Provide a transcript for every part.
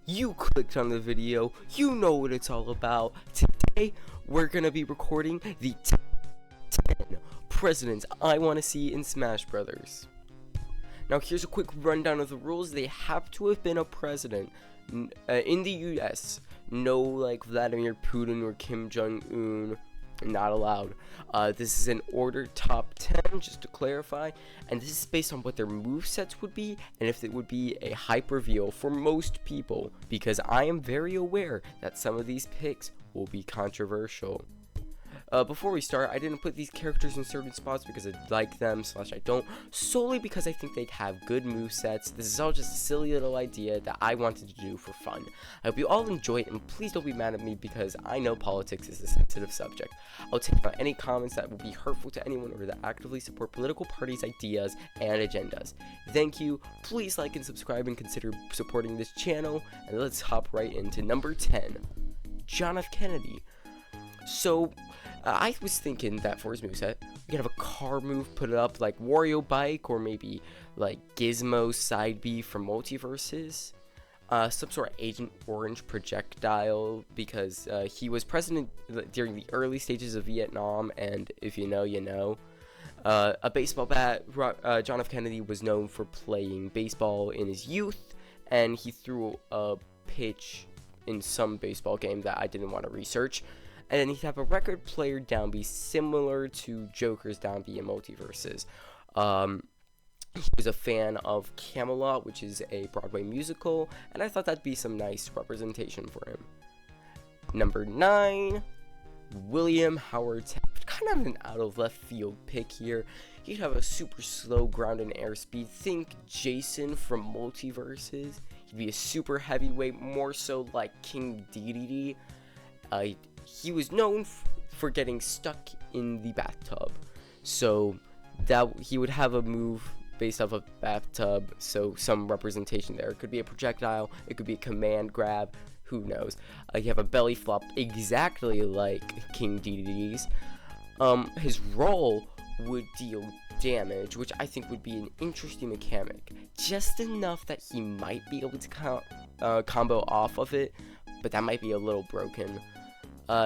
You clicked on the video, you know what it's all about. Today, we're gonna be recording the top 10 presidents I want to see in Smash Brothers. Now here's a quick rundown of the rules. They have to have been a president in the US. No like Vladimir Putin or Kim Jong-un. Not allowed. This is an ordered top 10, just to clarify, and this is based on what their movesets would be and if it would be a hype reveal for most people, because I am very aware that some of these picks will be controversial. Before we start, I didn't put these characters in certain spots because I like them / I don't, solely because I think they have good movesets. This is all just a silly little idea that I wanted to do for fun. I hope you all enjoy it, and please don't be mad at me because I know politics is a sensitive subject. I'll take out any comments that will be hurtful to anyone or that actively support political parties' ideas and agendas. Thank you, please like and subscribe and consider supporting this channel, and let's hop right into number 10, John F. Kennedy. So, I was thinking that for his moveset, we could have a car move, put it up like Wario Bike, or maybe like Gizmo Side B from Multiverses. Some sort of Agent Orange projectile, because he was president during the early stages of Vietnam, and if you know, you know. A baseball bat. John F. Kennedy was known for playing baseball in his youth, and he threw a pitch in some baseball game that I didn't want to research. And then he'd have a record player down B similar to Joker's down B in Multiverses. He was a fan of Camelot, which is a Broadway musical, and I thought that'd be some nice representation for him. Number 9, William Howard Taft. Kind of an out of left field pick here. He'd have a super slow ground and airspeed. Think Jason from Multiverses. He'd be a super heavyweight, more so like King Dedede. He was known for getting stuck in the bathtub, so that he would have a move based off a bathtub, so some representation there. It could be a projectile, it could be a command grab, who knows. You have a belly flop exactly like King Dedede's. His roll would deal damage, which I think would be an interesting mechanic, just enough that he might be able to combo off of it, but that might be a little broken.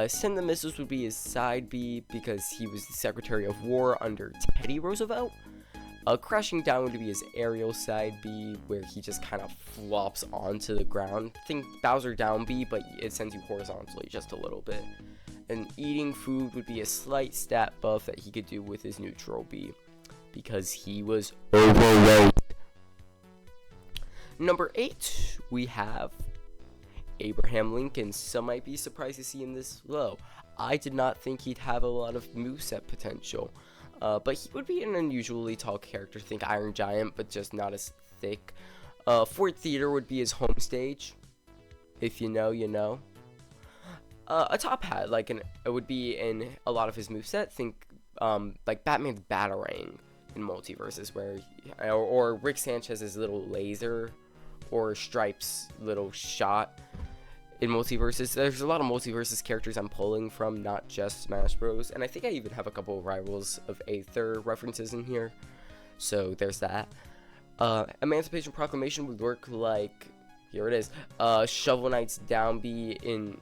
Send the missiles would be his side B because he was the Secretary of War under Teddy Roosevelt. Crashing down would be his aerial side B, where he just kind of flops onto the ground. Think Bowser down B, but it sends you horizontally just a little bit. And eating food would be a slight stat buff that he could do with his neutral B, because he was overweight. Number 8, we have Abraham Lincoln. Some might be surprised to see him this low. I did not think he'd have a lot of moveset potential, but he would be an unusually tall character. Think Iron Giant, but just not as thick. Ford Theater would be his home stage. If you know, you know. A top hat, like it would be in a lot of his moveset. Think like Batman's Batarang in Multiverses, where or Rick Sanchez's little laser, or Stripe's little shot in Multiverses. There's a lot of Multiverses characters I'm pulling from, not just Smash Bros. And I think I even have a couple of Rivals of Aether references in here. So there's that. Emancipation Proclamation would work like, here it is, Shovel Knight's down B in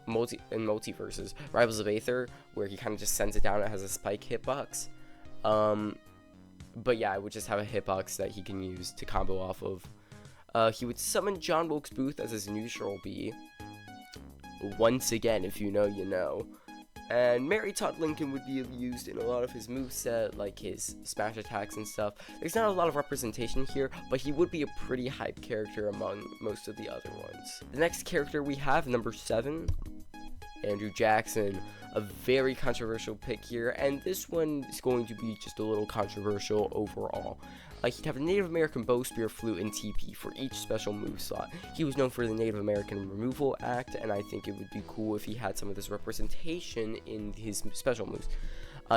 Multiverses. Rivals of Aether, where he kind of just sends it down. It has a spike hitbox. But yeah, I would just have a hitbox that he can use to combo off of. He would summon John Wilkes Booth as his neutral B. Once again, if you know, you know. And Mary Todd Lincoln would be used in a lot of his moveset, like his smash attacks and stuff. There's not a lot of representation here, but he would be a pretty hype character among most of the other ones. The next character we have, number 7, Andrew Jackson. A very controversial pick here, and this one is going to be just a little controversial overall. He'd have a Native American bow, spear, flute, and TP for each special move slot. He was known for the Native American Removal Act, and I think it would be cool if he had some of this representation in his special moves.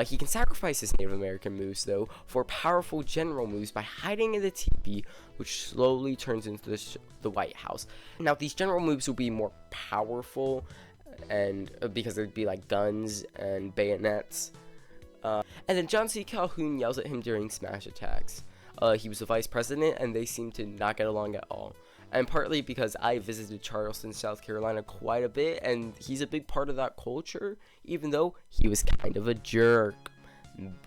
He can sacrifice his Native American moves, though, for powerful general moves by hiding in the TP, which slowly turns into the White House. Now, these general moves will be more powerful, and because there'd be like guns and bayonets. And then John C. Calhoun yells at him during smash attacks. He was the vice president, and they seemed to not get along at all. and partly because I visited Charleston, South Carolina quite a bit, and he's a big part of that culture, even though he was kind of a jerk.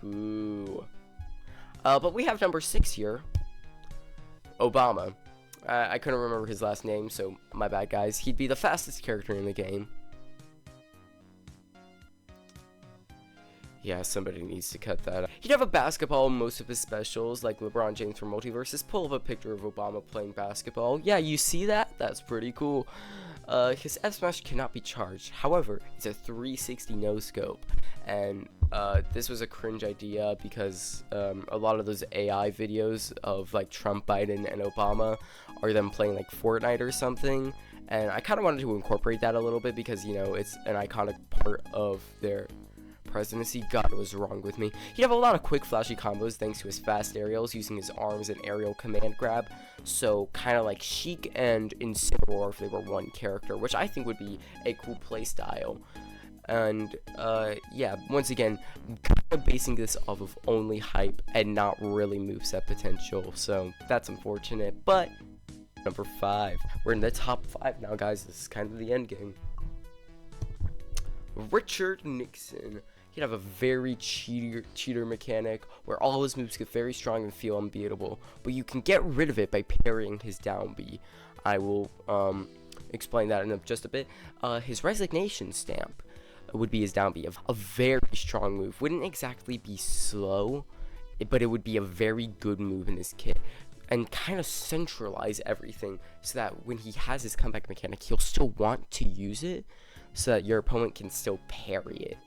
Boo. But we have number 6 here, Obama. I couldn't remember his last name, so my bad, guys. He'd be the fastest character in the game. Yeah, somebody needs to cut that out. He'd have a basketball in most of his specials, like LeBron James from Multiverses. Pull up a picture of Obama playing basketball. Yeah, you see that? That's pretty cool. His F smash cannot be charged. However, it's a 360 no scope, and this was a cringe idea because a lot of those AI videos of like Trump, Biden, and Obama are them playing like Fortnite or something, and I kind of wanted to incorporate that a little bit because, you know, it's an iconic part of their presidency. God, it was wrong with me. He'd have a lot of quick flashy combos thanks to his fast aerials using his arms and aerial command grab, so kind of like Sheik and Incineroar if they were one character, which I think would be a cool playstyle. And yeah, once again, kind of basing this off of only hype and not really moveset potential, so that's unfortunate. But number 5, we're in the top 5 now, guys. This is kind of the end game. Richard Nixon. He'd have a very cheater mechanic where all his moves get very strong and feel unbeatable, but you can get rid of it by parrying his down B. I will explain that in just a bit. His resignation stamp would be his down B. A very strong move. Wouldn't exactly be slow, but it would be a very good move in his kit, and kind of centralize everything so that when he has his comeback mechanic, he'll still want to use it so that your opponent can still parry it.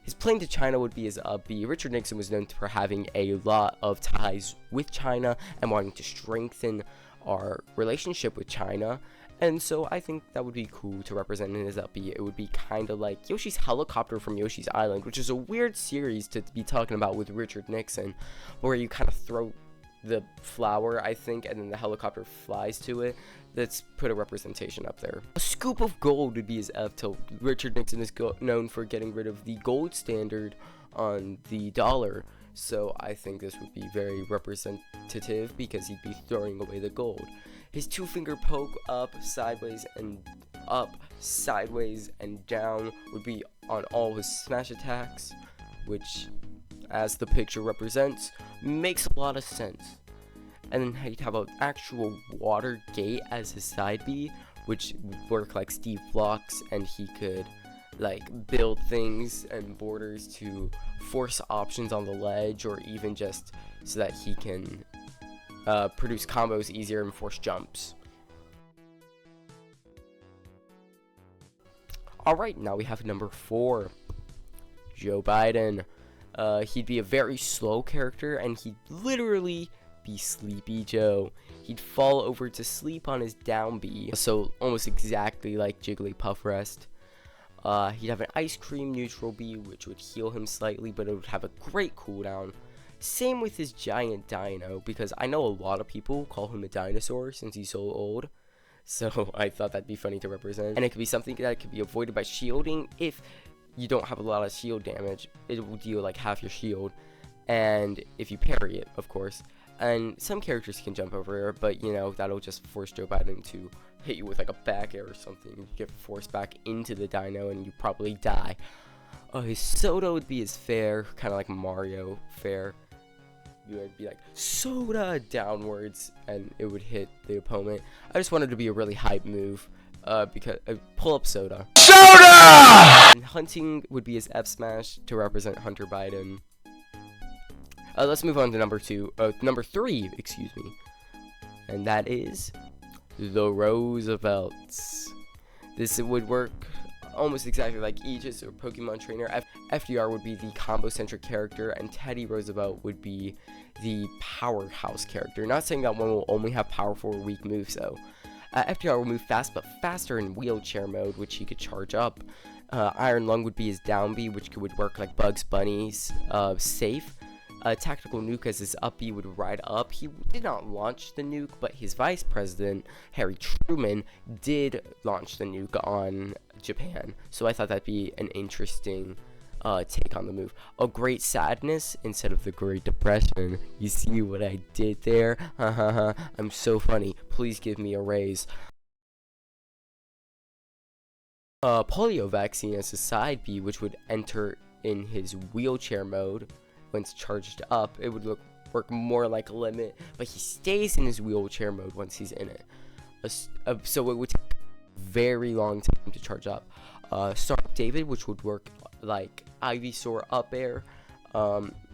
His plane to China would be his up B. Richard Nixon was known for having a lot of ties with China and wanting to strengthen our relationship with China, and so I think that would be cool to represent in his up B. It would be kind of like Yoshi's helicopter from Yoshi's Island, which is a weird series to be talking about with Richard Nixon, where you kind of throw the flower, I think, and then the helicopter flies to it. Let's put a representation up there. A scoop of gold would be his F tilt. Richard Nixon is known for getting rid of the gold standard on the dollar, so I think this would be very representative because he'd be throwing away the gold. His 2-finger poke up, sideways, and down would be on all his smash attacks, which, as the picture represents, makes a lot of sense. And then he'd have an actual water gate as his side B, which would work like Steve Blocks, and he could like build things and borders to force options on the ledge, or even just so that he can produce combos easier and force jumps. Alright, now we have number 4, Joe Biden. He'd be a very slow character, and he'd literally be Sleepy Joe. He'd fall over to sleep on his down B, so almost exactly like Jigglypuff Rest. He'd have an ice cream neutral B, which would heal him slightly, but it would have a great cooldown. Same with his giant dino, because I know a lot of people call him a dinosaur since he's so old, so I thought that'd be funny to represent. And it could be something that could be avoided by shielding. If you don't have a lot of shield damage, it will deal like half your shield, and if you parry it, of course. And some characters can jump over it, but you know, that'll just force Joe Biden to hit you with like a back air or something. You get forced back into the dino and you probably die. His soda would be his fair, kind of like Mario fair. You would be like, soda, downwards, and it would hit the opponent. I just wanted to be a really hype move, because pull up soda. Soda! And hunting would be his F smash to represent Hunter Biden. Let's move on to number 3, excuse me, and that is the Roosevelts. This would work almost exactly like Aegis or Pokemon Trainer. FDR would be the combo-centric character, and Teddy Roosevelt would be the powerhouse character. Not saying that one will only have powerful or weak moves, though. FDR will move fast, but faster in wheelchair mode, which he could charge up. Iron Lung would be his down B, which would work like Bugs Bunny's safe. Tactical Nuke as his up B would ride up. He did not launch the nuke, but his vice president, Harry Truman, did launch the nuke on Japan. So I thought that'd be an interesting take on the move. A Great Sadness instead of the Great Depression. You see what I did there? I'm so funny. Please give me a raise. Polio vaccine as a side B, which would enter in his wheelchair mode. Once charged up, it would work more like a limit, but he stays in his wheelchair mode once he's in it. So it would take a very long time to charge up. Star David, which would work like Ivysaur up air,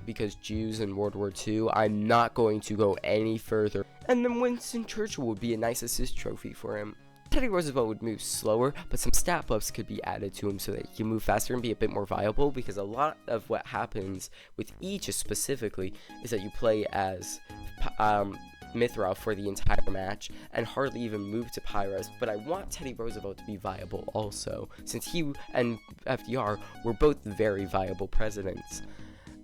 because Jews in World War II. I'm not going to go any further. And then Winston Churchill would be a nice assist trophy for him. Teddy Roosevelt would move slower, but some stat buffs could be added to him so that he can move faster and be a bit more viable, because a lot of what happens with Aegis specifically is that you play as Mithra for the entire match and hardly even move to Pyros. But I want Teddy Roosevelt to be viable also, since he and FDR were both very viable presidents.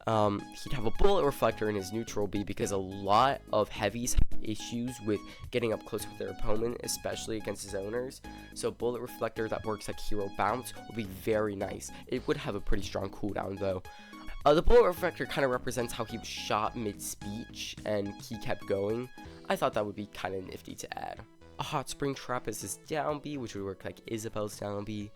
He'd have a bullet reflector in his neutral B, because a lot of heavies have issues with getting up close with their opponent, especially against his owners. So bullet reflector that works like hero bounce would be very nice. It would have a pretty strong cooldown though. The bullet reflector kind of represents how he was shot mid-speech and he kept going. I thought that would be kind of nifty to add. A hot spring trap is his down B, which would work like Isabel's down B.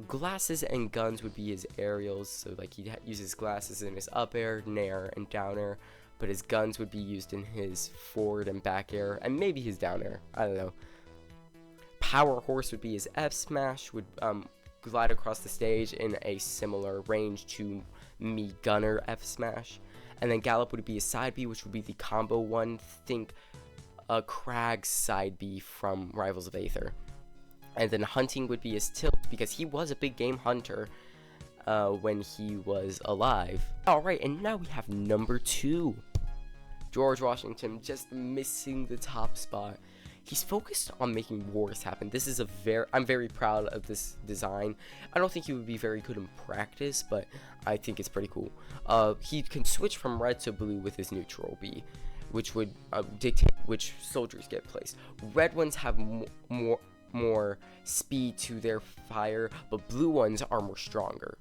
Glasses and guns would be his aerials, so like he'd use his glasses in his up air, nair, and down air, but his guns would be used in his forward and back air, and maybe his down air, I don't know. Power Horse would be his F smash, would glide across the stage in a similar range to Me Gunner F smash, and then Gallop would be his side B, which would be the combo one. Think a Krag's side B from Rivals of Aether. And then Hunting would be his tilt, because he was a big game hunter when he was alive. Alright, and now we have number 2. George Washington, just missing the top spot. He's focused on making wars happen. This is I'm very proud of this design. I don't think he would be very good in practice, but I think it's pretty cool. He can switch from red to blue with his neutral B, which would dictate which soldiers get placed. Red ones have more speed to their fire, but blue ones are more stronger.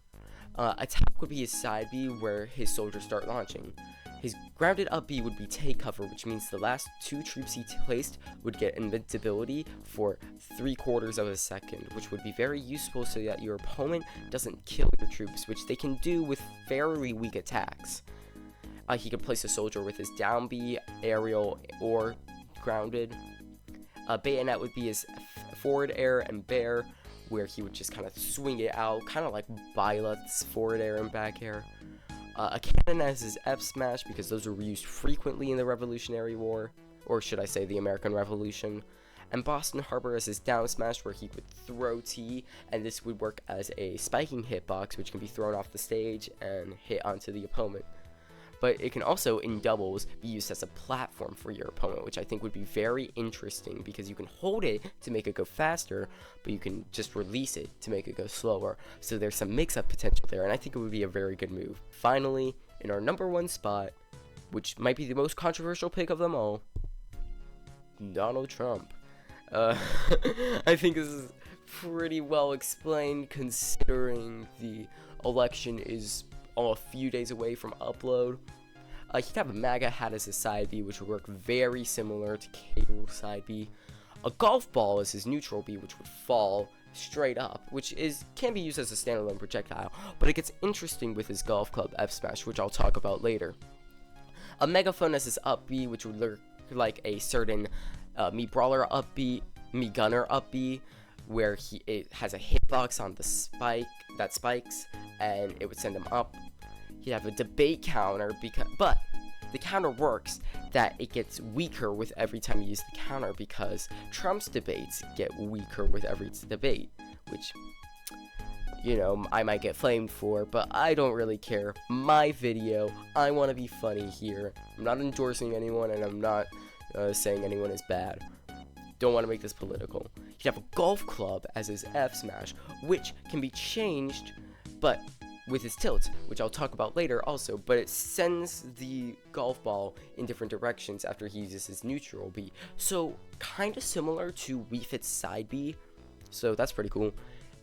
Attack would be his side B, where his soldiers start launching. His grounded up B would be take cover, which means the last 2 troops he placed would get invincibility for 3/4 of a second, which would be very useful so that your opponent doesn't kill your troops, which they can do with fairly weak attacks. He could place a soldier with his down B, aerial, or grounded. Bayonet would be his forward air and bear, where he would just kind of swing it out, kind of like Byleth's forward air and back air. A cannon as his F smash, because those were used frequently in the Revolutionary War, or should I say the American Revolution. And Boston Harbor as his down smash, where he would throw T, and this would work as a spiking hitbox, which can be thrown off the stage and hit onto the opponent. But it can also, in doubles, be used as a platform for your opponent, which I think would be very interesting, because you can hold it to make it go faster, but you can just release it to make it go slower. So there's some mix-up potential there, and I think it would be a very good move. Finally, in our number 1 spot, which might be the most controversial pick of them all, Donald Trump. I think this is pretty well explained, considering the election is a few days away from upload. He'd have a MAGA hat as his side B, which would work very similar to Cable's side B. A golf ball as his neutral B, which would fall straight up, which can be used as a standalone projectile, but it gets interesting with his golf club F smash, which I'll talk about later. A megaphone as his up B, which would look like a certain Me Brawler up B, Me Gunner up B, where it has a hitbox on the spike that spikes, and it would send him up. He'd have a debate counter, but the counter works that it gets weaker with every time you use the counter, because Trump's debates get weaker with every debate, which, you know, I might get flamed for, but I don't really care. My video, I want to be funny here. I'm not endorsing anyone, and I'm not saying anyone is bad. Don't want to make this political. He'd have a golf club as his F smash, which can be changed, but with his tilt, which I'll talk about later also, but it sends the golf ball in different directions after he uses his neutral B. So kind of similar to Wii Fit's side B, so that's pretty cool.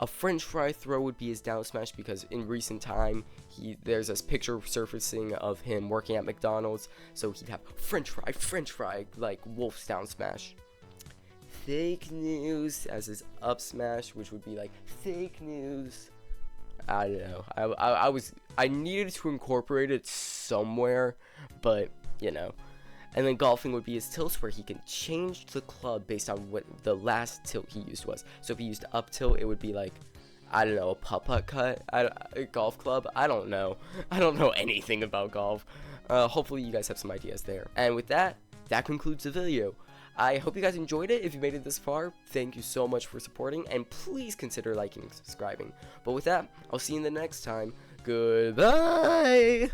A French fry throw would be his down smash, because in recent time there's this picture surfacing of him working at McDonald's, so he'd have French fry, like Wolf's down smash. Fake news as his up smash, which would be like fake news. I don't know. I needed to incorporate it somewhere, but you know. And then golfing would be his tilts, where he can change the club based on what the last tilt he used was. So if he used up tilt, it would be like, I don't know, a putt-putt cut, a golf club. I don't know anything about golf. Hopefully you guys have some ideas there. And with that concludes the video. I hope you guys enjoyed it. If you made it this far, thank you so much for supporting, and please consider liking and subscribing. But with that, I'll see you in the next time. Goodbye!